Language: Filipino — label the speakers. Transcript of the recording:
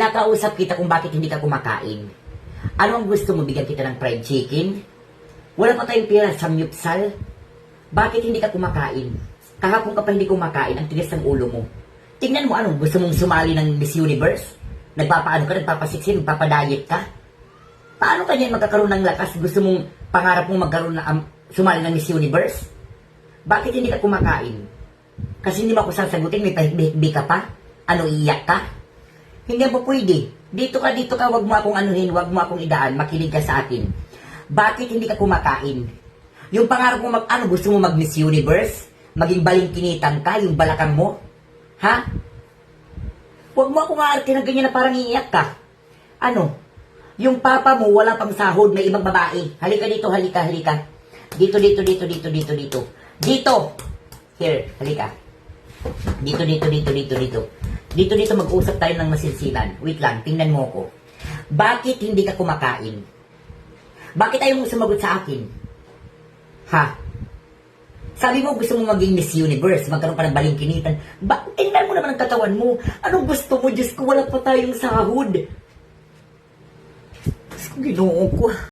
Speaker 1: Kinakausap kita kung bakit hindi ka kumakain. Ano ang gusto mo? Bigyan kita ng fried chicken? Wala pa tayong pera sa samyupsal? Bakit hindi ka kumakain? Kahapon ka pa hindi kumakain, ang tigas ng ulo mo. Tingnan mo, ano, gusto mong sumali ng Miss Universe? Nagpapaano ka, nagpapasiksin, nagpapadiet ka? Paano ka niyan magkakaroon ng lakas? Gusto mong, pangarap mong magkaroon na, sumali ng Miss Universe? Bakit hindi ka kumakain? Kasi hindi mo ako sasagutin, may pahikbi ka pa? Ano, iiyak ka? Hindi mo pwede. Dito ka, wag mo akong anuhin, wag mo akong idaan, makinig ka sa akin. Bakit hindi ka kumakain? Yung pangarap mo gusto mo mag-Miss Universe? Maging balingkinitan ka, yung balakang mo? Ha? Huwag mo akong aarte ng ganyan na parang iiyak ka. Ano? Yung papa mo, wala pang sahod, may ibang babae. Halika dito, halika. Dito. Dito! Here, halika. Dito, mag-usap tayo ng masinsinan. Wait lang, tingnan mo ko. Bakit hindi ka kumakain? Bakit ayaw mo sumagot sa akin? Ha? Sabi mo gusto mo maging Miss Universe, magkaroon pa ng balingkinitan. Tingnan mo naman ang katawan mo. Anong gusto mo? Diyos ko, wala pa tayong sahod. Diyos ko, Ginoo ko.